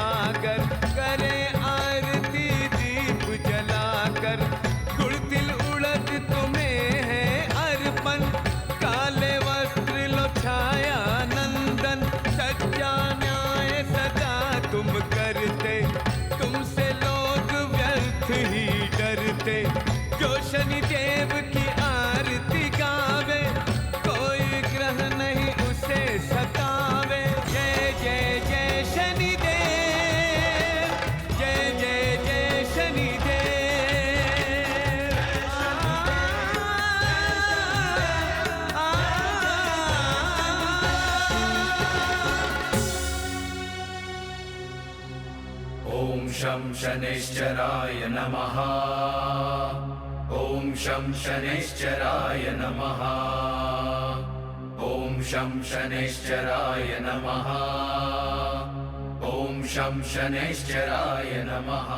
सागर, करे आरती दीप जलाकर। गुड़ तिल उड़द तुम्हें है अर्पण, काले वस्त्र लो छाया नंदन। सच्चा न्याय सदा तुम करते, तुमसे लोग व्यर्थ ही डरते। जो शनि देव की आरती गावे, कोई ग्रह नहीं उसे सतावे। जय जय जय शनि देव, जय जय जय शनि देव। ओम शं शनैश्चराय नमः। ओम शं शनैश्चराय नमः। ओम शं शनैश्चराय नमः। ओम शं शनैश्चराय नमः।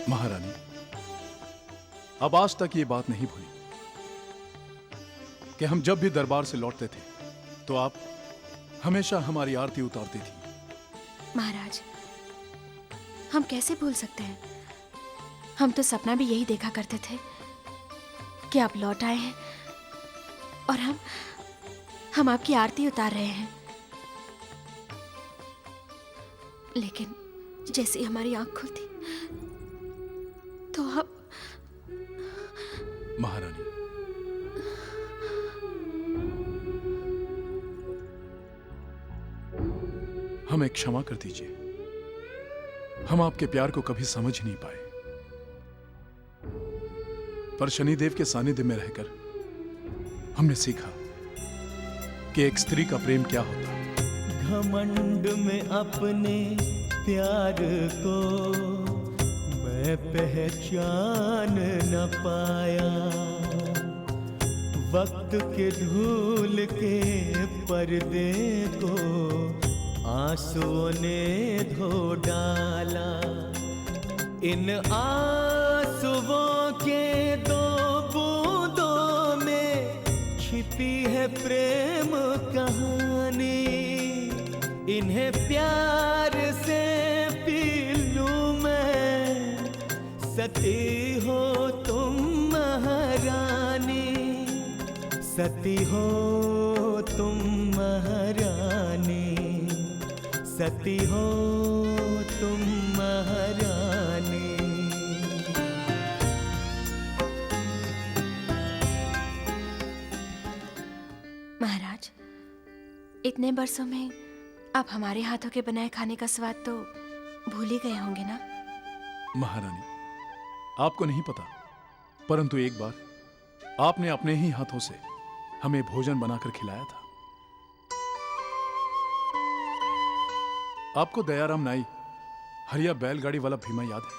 महारानी, अब आज तक ये बात नहीं भूली कि हम जब भी दरबार से लौटते थे तो आप हमेशा हमारी आरती उतारती थी। महाराज, हम कैसे भूल सकते हैं? हम तो सपना भी यही देखा करते थे कि आप लौट आए हैं और हम आपकी आरती उतार रहे हैं। लेकिन जैसे ही हमारी आंख खुलती तो हम... महारानी, हमें क्षमा कर दीजिए। हम आपके प्यार को कभी समझ नहीं पाए, पर शनिदेव के सानिध्य में रहकर हमने सीखा कि एक स्त्री का प्रेम क्या होता है। घमंड में अपने प्यार को मैं पहचान न पाया, वक्त के धूल के पर्दे को आंसुओं ने धो डाला। इन आंसुओं के दो बूंदों में छिपी है प्रेम कहानी। इन्हें प्यार से पी लूं मैं, सती हो तुम महारानी, सती हो तुम महारानी, सती हो तुम महारानी। महाराज, इतने बरसों में आप हमारे हाथों के बनाए खाने का स्वाद तो भूल ही गए होंगे ना? महारानी, आपको नहीं पता, परंतु एक बार आपने अपने ही हाथों से हमें भोजन बनाकर खिलाया था। आपको दयाराम नाई हरिया बैलगाड़ी वाला भीमा याद है?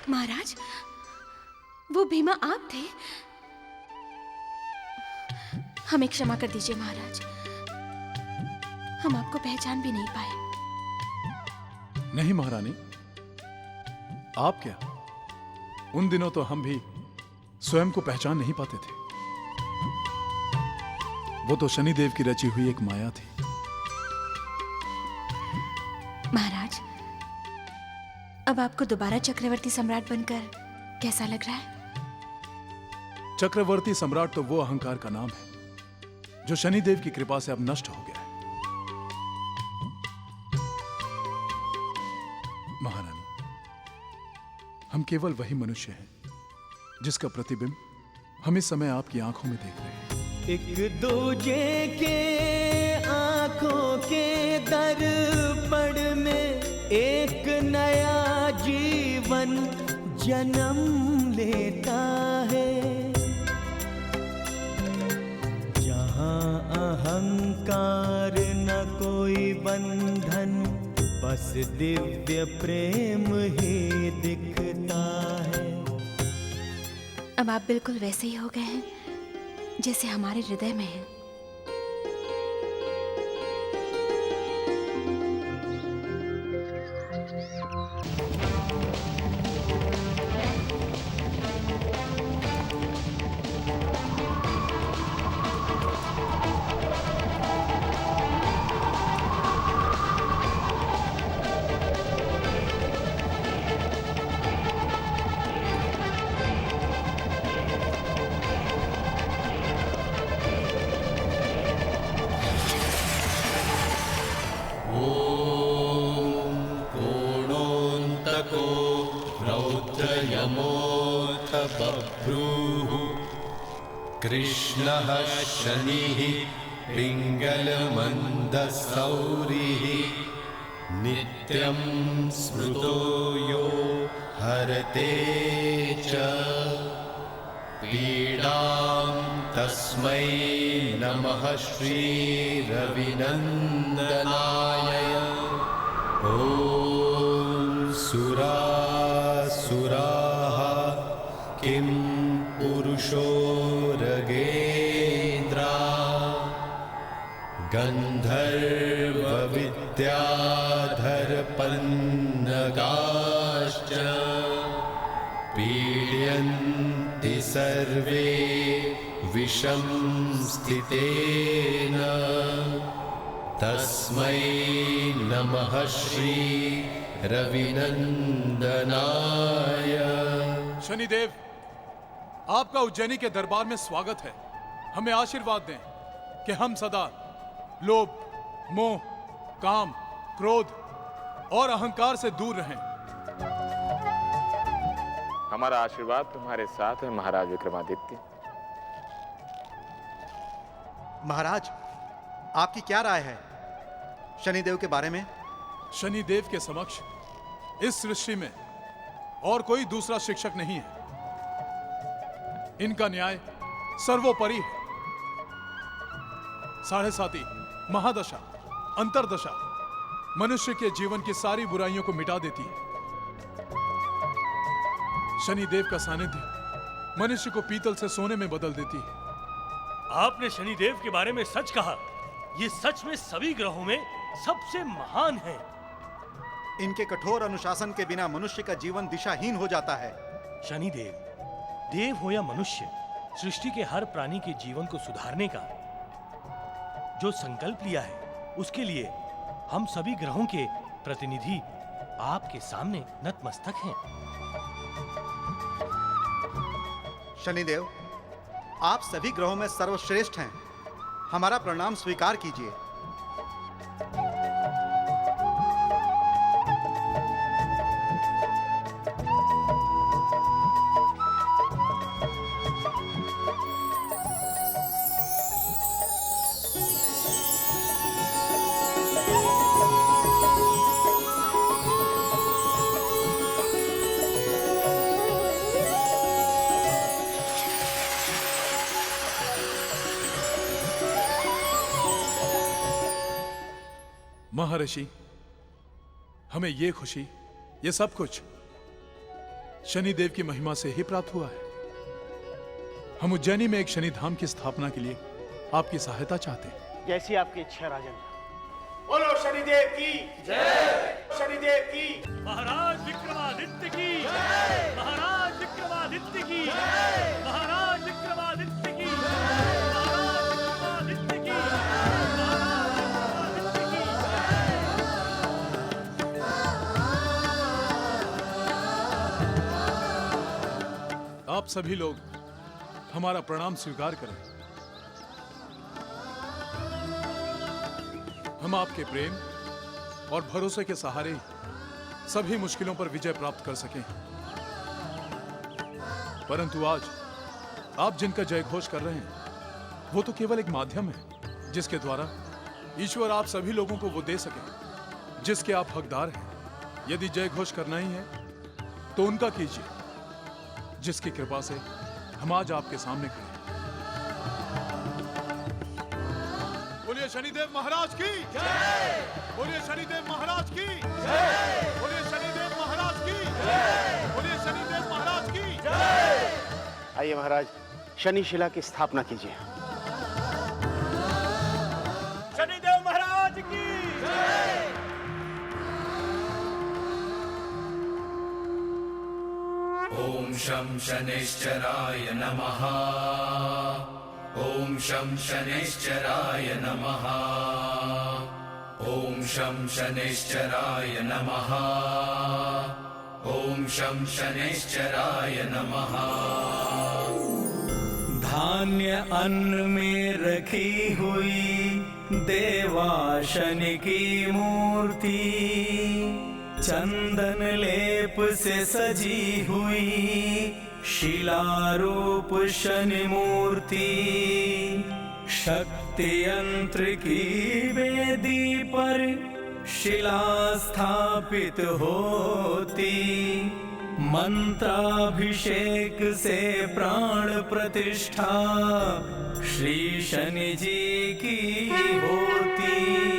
महाराज, वो भीमा आप थे? हमें क्षमा कर दीजिए महाराज, हम आपको पहचान भी नहीं पाए। नहीं महारानी, आप क्या, उन दिनों तो हम भी स्वयं को पहचान नहीं पाते थे। वो तो शनिदेव की रची हुई एक माया थी। महाराज, अब आपको दोबारा चक्रवर्ती सम्राट बनकर कैसा लग रहा है? चक्रवर्ती सम्राट तो वो अहंकार का नाम है जो शनिदेव की कृपा से अब नष्ट हो गया है। महारानी, हम केवल वही मनुष्य हैं जिसका प्रतिबिंब हम इस समय आपकी आंखों में देख रहे हैं। एक दूजे के आंखों के दर्पण में एक नया जीवन जन्म लेता है, जहां अहंकार न कोई बंधन, बस दिव्य प्रेम ही दिखता है। अब आप बिल्कुल वैसे ही हो गए हैं जैसे हमारे हृदय में हैं। कोणोऽन्तको रौद्रयमोऽथ बभ्रूः, कृष्णः शनिः पिङ्गलमन्दसौरिः, नित्यं स्मृतो यो हरते च पीडां, तस्मै नमः श्रीरविनन्दनाय। ॐ सुरासुराः किं पुरुषो रगेन्द्रा, गन्धर्वविद्याधरपन्नगाश्च पीड्यन्ति सर्वे विषं स्थितेन, तस्मै नमः श्री रविनन्दनाय। शनिदेव, आपका उज्जैनी के दरबार में स्वागत है। हमें आशीर्वाद दें कि हम सदा लोभ, मोह, काम, क्रोध और अहंकार से दूर रहें। हमारा आशीर्वाद तुम्हारे साथ है महाराज विक्रमादित्य। महाराज, आपकी क्या राय है शनिदेव के बारे में? शनिदेव के समक्ष इस सृष्टि में और कोई दूसरा शिक्षक नहीं है। इनका न्याय सर्वोपरि है। साढ़े साती, महादशा, अंतरदशा मनुष्य के जीवन की सारी बुराइयों को मिटा देती है। शनिदेव का सानिध्य मनुष्य को पीतल से सोने में बदल देती है। आपने शनिदेव के बारे में सच कहा। ये सच में सभी ग्रहों में सबसे महान है। इनके कठोर अनुशासन के बिना मनुष्य का जीवन दिशाहीन हो जाता है। शनिदेव, देव हो या मनुष्य, सृष्टि के हर प्राणी के जीवन को सुधारने का जो संकल्प लिया है, उसके लिए हम सभी ग्रहों के प्रतिनिधि आपके सामने नतमस्तक हैं। शनिदेव, आप सभी ग्रहों में सर्वश्रेष्ठ हैं। हमारा प्रणाम स्वीकार कीजिए। महर्षि, हमें ये खुशी, ये सब कुछ शनिदेव की महिमा से ही प्राप्त हुआ है। हम उज्जैनी में एक शनि धाम की स्थापना के लिए आपकी सहायता चाहते हैं। जैसी आपकी इच्छा राजन। बोलो शनिदेव की जय, शनिदेव की। महाराज विक्रमादित्य की जय, महाराज विक्रमादित्य की जय, महाराज विक्रमादित्य की जय, महाराज विक्रमादित्य की जय, आप सभी लोग हमारा प्रणाम स्वीकार करें। हम आपके प्रेम और भरोसे के सहारे सभी मुश्किलों पर विजय प्राप्त कर सकें। परंतु आज आप जिनका जय घोष कर रहे हैं वो तो केवल एक माध्यम है जिसके द्वारा ईश्वर आप सभी लोगों को वो दे सके जिसके आप हकदार हैं। यदि जय घोष करना ही है तो उनका कीजिए जिसकी कृपा से हम आज आपके सामने खड़े हैं। बोलिए शनिदेव महाराज की जय। बोलिए शनिदेव महाराज की जय। बोलिए शनिदेव महाराज की जय। बोलिए शनिदेव महाराज की जय। आइए महाराज, शनि शिला की स्थापना कीजिए। शनिदेव महाराज की जय। ॐ शं शनैश्चराय नमः। ॐ शं शनैश्चराय नमः। ॐ शं शनैश्चराय नमः। ॐ शं शनैश्चराय नमः। धान्य अन्न में रखी हुई देवा शनि की मूर्ति, चंदन लेप से सजी हुई शिलारूप शनि मूर्ति, शक्ति यंत्र की वेदी पर शिला स्थापित होती, मंत्राभिषेक से प्राण प्रतिष्ठा श्री शनि जी की होती।